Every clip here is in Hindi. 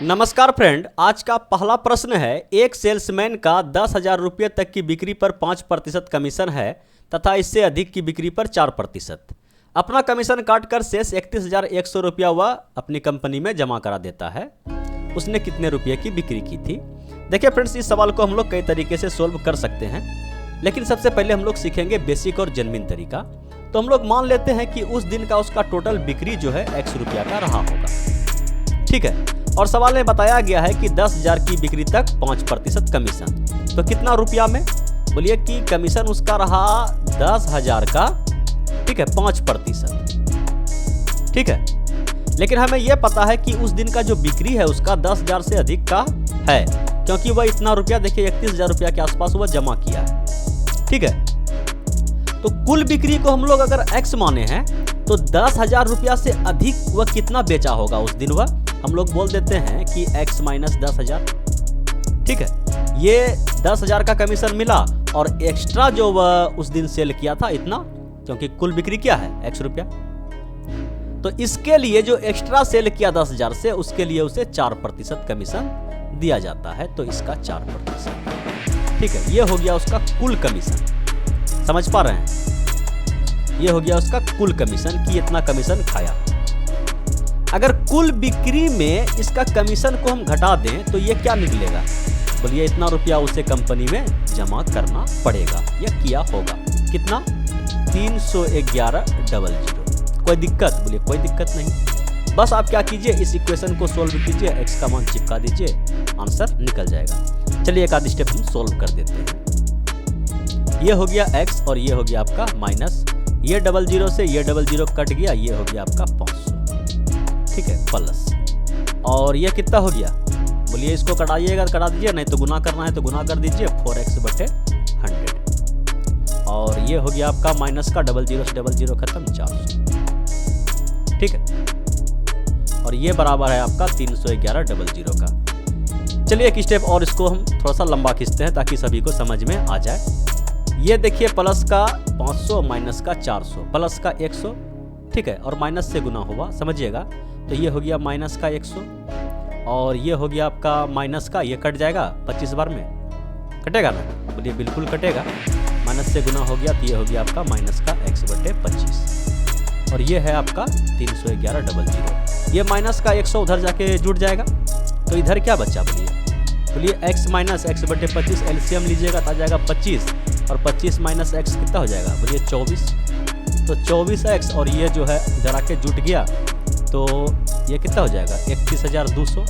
नमस्कार फ्रेंड, आज का पहला प्रश्न है। एक सेल्समैन का 10,000 रुपये तक की बिक्री पर 5% कमीशन है तथा इससे अधिक की बिक्री पर 4%। अपना कमीशन काटकर शेष 31,100 रुपया वह अपनी कंपनी में जमा करा देता है। उसने कितने रुपये की बिक्री की थी? देखिए फ्रेंड्स, इस सवाल को हम लोग कई तरीके से सोल्व कर सकते हैं, लेकिन सबसे पहले हम लोग सीखेंगे बेसिक और जेन्युइन तरीका। तो हम लोग मान लेते हैं कि उस दिन का उसका टोटल बिक्री जो है X रुपया का रहा होगा, ठीक है। और सवाल में बताया गया है कि 10,000 की बिक्री तक 5% कमीशन। तो कितना रुपया में? बोलिए कि कमीशन उसका रहा 10,000 का, ठीक है, 5%, ठीक है। लेकिन हमें यह पता है कि उस दिन का जो बिक्री है उसका 10,000 से अधिक का है, क्योंकि वह इतना रुपया, देखिए 31,000 रुपया के आसपास वह जमा किया है, ठीक है। तो कुल बिक्री को हम लोग अगर X माने हैं तो 10,000 रुपया से अधिक वह कितना बेचा होगा उस दिन? वह हम लोग बोल देते हैं कि X माइनस 10,000, ठीक है। ये 10,000 का कमीशन मिला और एक्स्ट्रा जो वह उस दिन सेल किया था इतना, क्योंकि कुल बिक्री क्या है X रुपया। तो इसके लिए जो एक्स्ट्रा सेल किया 10,000 से, उसके लिए उसे 4% कमीशन दिया जाता है। तो इसका 4%, ठीक है। ये हो गया उसका कुल कमीशन। समझ पा रहे हैं? ये हो गया उसका कुल कमीशन कि इतना कमीशन खाया। अगर कुल बिक्री में इसका कमीशन को हम घटा दें तो ये क्या निकलेगा? बोलिए इतना रुपया उसे कंपनी में जमा करना पड़ेगा या किया होगा। कितना? 311,000। कोई दिक्कत? बोलिए कोई दिक्कत नहीं। बस आप क्या कीजिए, इस इक्वेशन को सोल्व कीजिए, x का मान चिपका दीजिए, आंसर निकल जाएगा। चलिए एक आधी स्टेप हम सोल्व कर देते हैं। ये हो गया x और ये हो गया आपका माइनस, ये 00 से ये 00 कट गया, ये हो गया आपका 500, ठीक है, प्लस। और ये कितना हो गया? बोलिए इसको कटाइएगा, कटा दीजिए, नहीं तो गुना करना है तो गुना कर दीजिए, 4x/100। और ये हो गया आपका माइनस का 00 से 00 खत्म, 400, ठीक है। और ये बराबर है आपका 311,000 का। चलिए एक स्टेप और इसको हम थोड़ा सा लंबा खींचते हैं ताकि सभी को समझ में आ जाए। ये देखिए प्लस का 500 माइनस का 400 प्लस का 100, ठीक है, और माइनस से गुना हुआ, समझिएगा। तो ये हो गया माइनस का 100 और ये हो गया आपका माइनस का, ये कट जाएगा 25 बार में, कटेगा ना? बोलिए बिल्कुल कटेगा। माइनस से गुना हो गया तो ये हो गया आपका माइनस का x/25 और ये है आपका 311,000। ये माइनस का 100 उधर जाके जुड़ जाएगा, तो इधर क्या बचा? बोलिए x माइनस x/25 एलसीएम लीजिएगा तो आ जाएगा 25 और 25 माइनस x कितना हो जाएगा? बोलिए 24। तो 24x और ये जो है इधर आके जुट गया तो ये कितना हो जाएगा? 31,200,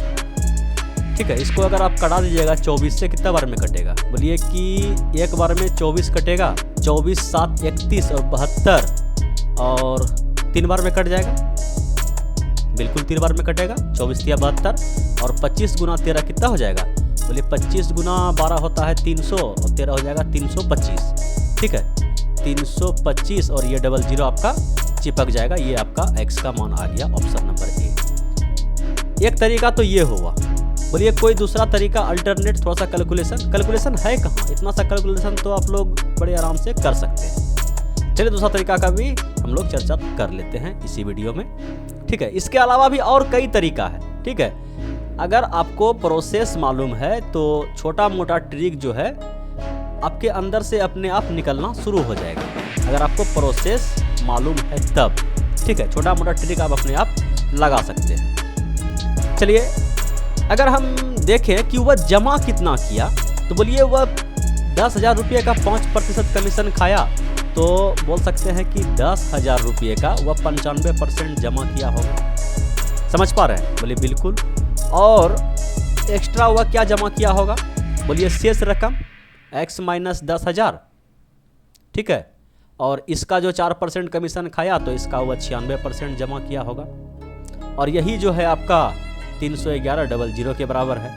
ठीक है। इसको अगर आप कटा दीजिएगा 24 से, कितना बार में कटेगा? बोलिए कि एक बार में 24 कटेगा, 24 7 31 और 72 और 3 बार में कट जाएगा, बिल्कुल 3 बार में कटेगा। 24 या 72 और 25 गुना 13 कितना हो जाएगा? बोलिए 25 गुना 12 होता है 300 और 13 हो जाएगा 325, ठीक है, 325 और ये 00 आपका चिपक जाएगा। ये आपका x का मान आ गया, ऑप्शन नंबर ए। एक तरीका तो ये हुआ। बोलिए कोई दूसरा तरीका, अल्टरनेट, थोड़ा सा कैलकुलेशन है कहाँ? इतना सा कैलकुलेशन तो आप लोग बड़े आराम से कर सकते हैं। चलिए दूसरा तरीका का भी हम लोग चर्चा कर लेते हैं इसी वीडियो में, ठीक है। इसके अलावा भी और कई तरीका है, ठीक है। अगर आपको प्रोसेस मालूम है तो छोटा मोटा ट्रिक जो है आपके अंदर से अपने आप निकलना शुरू हो जाएगा, अगर आपको प्रोसेस मालूम है तब, ठीक है। छोटा मोटा ट्रिक आप अपने आप लगा सकते हैं। चलिए अगर हम देखें कि वह जमा कितना किया, तो बोलिए वह 10,000 रुपये का 5% कमीशन खाया, तो बोल सकते हैं कि 10,000 रुपये का वह 95% जमा किया होगा। समझ पा रहे हैं? बोलिए बिल्कुल। और एक्स्ट्रा वह क्या जमा किया होगा? बोलिए शेष रकम x माइनस 10,000, ठीक है। और इसका जो 4% कमीशन खाया तो इसका वह 96% जमा किया होगा। और यही जो है आपका 311,000 के बराबर है।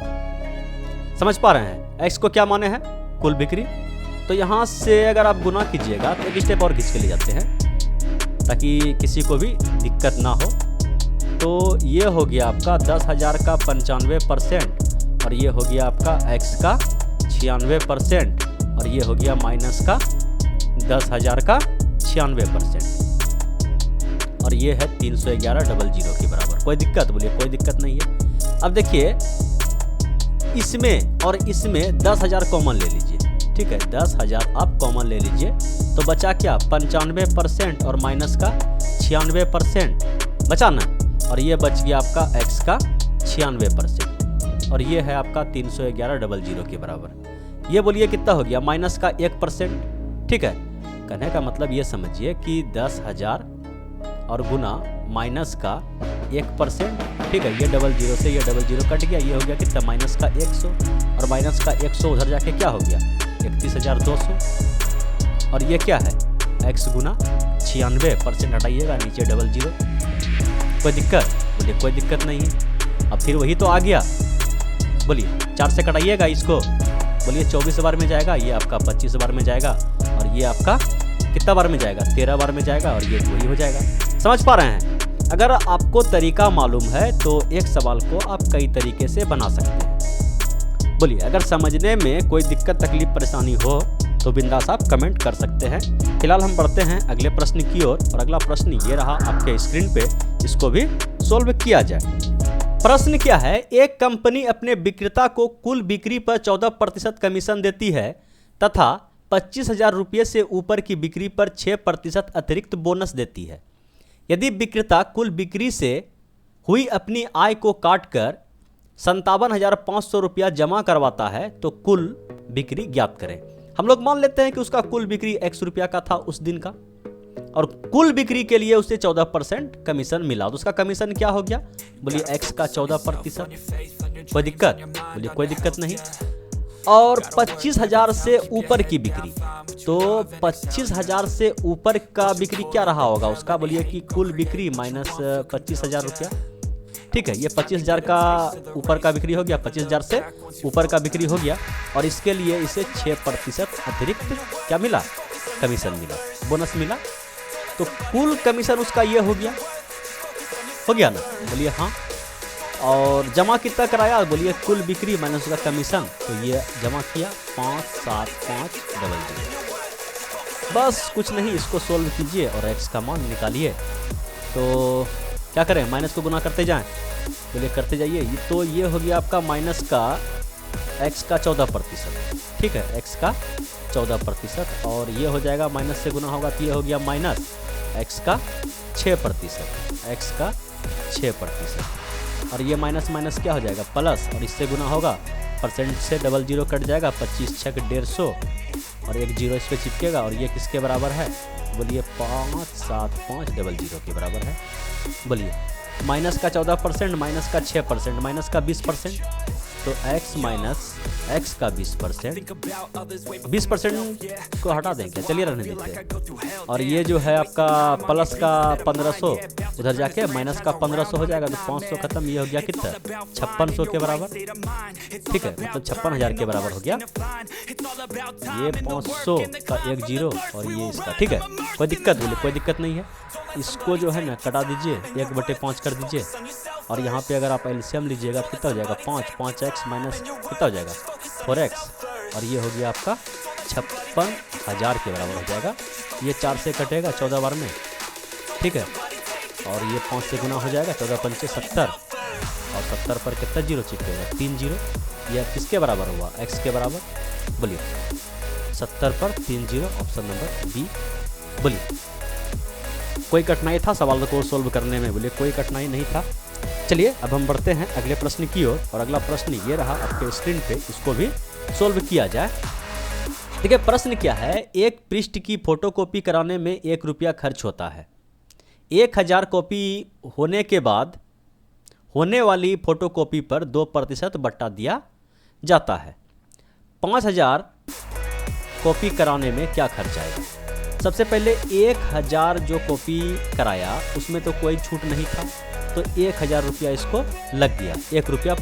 समझ पा रहे हैं? x को क्या माने हैं? कुल बिक्री। तो यहाँ से अगर आप गुना कीजिएगा तो एक स्टेप और खींच के ले जाते हैं ताकि किसी को भी दिक्कत ना हो। तो ये हो गया आपका 10,000 का 95% और ये हो गया आपका x का 96% और ये हो गया माइनस का 10,000 का 96% और ये है 311,000 के बराबर। कोई दिक्कत? बोलिए कोई दिक्कत नहीं है। अब देखिए इसमें और इसमें 10,000 कॉमन ले लीजिए, ठीक है, 10,000 आप कॉमन ले लीजिए तो बचा क्या 95% और माइनस का 96% बचा ना, और ये बच गया आपका x का 96% और ये है आपका 311,000 के बराबर। ये बोलिए कितना हो गया माइनस का 1%, ठीक है। कहने का मतलब ये समझिए कि 10,000 और गुना माइनस का 1%, ठीक है, ये 00 से ये 00 कट गया, ये हो गया कितना माइनस का 100 और माइनस का 100 उधर जाके क्या हो गया 31,200 और ये क्या है x गुना 96% हटाइएगा नीचे 00। कोई दिक्कत? बोलिए कोई दिक्कत नहीं है। अब फिर वही तो आ गया, बोलिए 4 से कटाइएगा इसको, बोलिए 24 बार में जाएगा, ये आपका 25 बार में जाएगा और ये आपका कितना बार में जाएगा 13 बार में जाएगा और ये वही हो जाएगा। समझ पा रहे हैं? अगर आपको तरीका मालूम है तो एक सवाल को आप कई तरीके से बना सकते हैं। बोलिए अगर समझने में कोई दिक्कत तकलीफ परेशानी हो तो बिंदास आप कमेंट कर सकते हैं। फिलहाल हम बढ़ते हैं अगले प्रश्न की ओर और अगला प्रश्न ये रहा आपके स्क्रीन पे, इसको भी सोल्व किया जाए। प्रश्न क्या है, एक कंपनी अपने विक्रेता को कुल बिक्री पर 14% कमीशन देती है तथा 25,000 रुपये से ऊपर की बिक्री पर 6% अतिरिक्त बोनस देती है। यदि विक्रेता कुल बिक्री से हुई अपनी आय को काटकर 57,500 रुपया जमा करवाता है तो कुल बिक्री ज्ञात करें। हम लोग मान लेते हैं कि उसका कुल बिक्री x रुपया का था उस दिन का और कुल बिक्री के लिए उसे 14% कमीशन मिला, तो उसका कमीशन क्या हो गया? बोलिए x का 14%। कोई दिक्कत? बोलिए कोई दिक्कत नहीं। और 25,000 से ऊपर की बिक्री, तो 25,000 से ऊपर का बिक्री क्या रहा होगा उसका? बोलिए कि कुल बिक्री माइनस 25,000 रुपया, ठीक है। ये 25,000 का ऊपर का बिक्री हो गया, 25,000 से ऊपर का बिक्री हो गया और इसके लिए इसे 6% अतिरिक्त क्या मिला? कमीशन मिला, बोनस मिला। तो कुल कमीशन उसका ये हो गया ना? बोलिए हाँ। और जमा कितना कराया? बोलिए कुल बिक्री माइनस उसका कमीशन, तो ये जमा किया 575,000। बस कुछ नहीं, इसको सोल्व कीजिए और x का मान निकालिए। तो क्या करें, माइनस को गुना करते जाएं, बोलिए करते जाइए। तो ये हो गया आपका माइनस का x का 14%, ठीक है, x का 14% और ये हो जाएगा माइनस से गुना होगा तो ये हो गया माइनस x का 6%, x का 6% और ये माइनस माइनस क्या हो जाएगा प्लस और इससे गुना होगा, परसेंट से 00 कट जाएगा, 25 छक 150 और एक 0 इस पे चिपकेगा और ये किसके बराबर है? बोलिए 575,000 के बराबर है। बोलिए माइनस का 14% माइनस का 6% माइनस का 20%, तो x माइनस x का 20% को हटा देंगे, चलिए रहने देते हैं। और ये जो है आपका प्लस का 1500 उधर जाके माइनस का 1500 हो जाएगा, तो 500 खत्म, ये हो गया कितना 5600 के बराबर, ठीक है, मतलब 56,000 के बराबर हो गया। ये 500 का 1 0 और ये इसका, ठीक है। कोई दिक्कत? बोले कोई दिक्कत नहीं है। इसको जो है ना कटा दीजिए, 1/5 कर दीजिए और यहाँ पे अगर आप एलसीएम लीजिएगा तो कितना हो जाएगा 5x माइनस कितना हो जाएगा 4x और ये हो गया आपका 56,000 के बराबर हो जाएगा। ये 4 से कटेगा 14 बार में, ठीक है, और ये 5 से गुना हो जाएगा, 14 पंचे 70 और 70 पर कितना 0 चिपकेगा 3 0। यह किसके बराबर हुआ? x के बराबर। बोलिए 70 पर 3 0, ऑप्शन नंबर बी। बोलिए कोई कठिनाई था सवाल को सोल्व करने में? बोलिए कोई कठिनाई नहीं था। चलिए अब हम बढ़ते हैं अगले प्रश्न की ओर और अगला प्रश्न ये रहा आपके स्क्रीन पे, इसको भी सोल्व किया जाए। देखिए प्रश्न क्या है, एक पृष्ठ की फोटोकॉपी कराने में 1 रुपया खर्च होता है। 1000 कॉपी होने के बाद होने वाली फोटोकॉपी पर 2% बट्टा दिया जाता है। 5000 कॉपी कराने में क्या खर्च आएगा? सबसे पहले 1000 जो कॉपी कराया उसमें तो कोई छूट नहीं था, तो 1000 रुपया इसको लग गया, 1 रुपया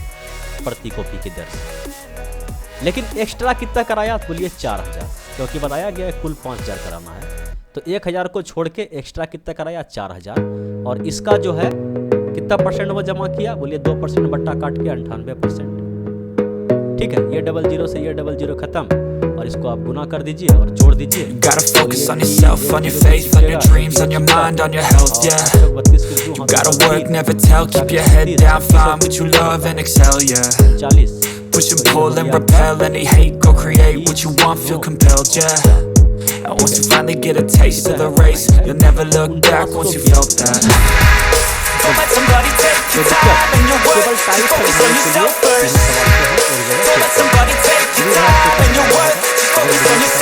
प्रति कॉपी की दर से। लेकिन एक्स्ट्रा कितना कराया? बोलिए 4000, क्योंकि बताया गया कुल 5000 कराना है, तो 1000 को छोड़ के एक्स्ट्रा कितना कराया 4000 और इसका जो है कितना परसेंट वो जमा किया? बोलिए 2% बट्टा काट के 98%, ठीक है, ये डबल जीरो से ये डबल जीरो खत्म, और इसको आप गुना कर दीजिए और जोड़ दीजिए। Gotta focus on yourself, on your faith, on your dreams, on your mind, on your health, yeah. You gotta work, never tell, keep your head down, find what you love and excel, yeah. 40, Push and pull and repel any hate, go create what you want, feel compelled, yeah. And once you finally get a taste of the race, you'll never look back once you felt that. Don't let somebody take your time and your work, just focus on yourself first. Don't let somebody take your time and your work, just focus on yourself.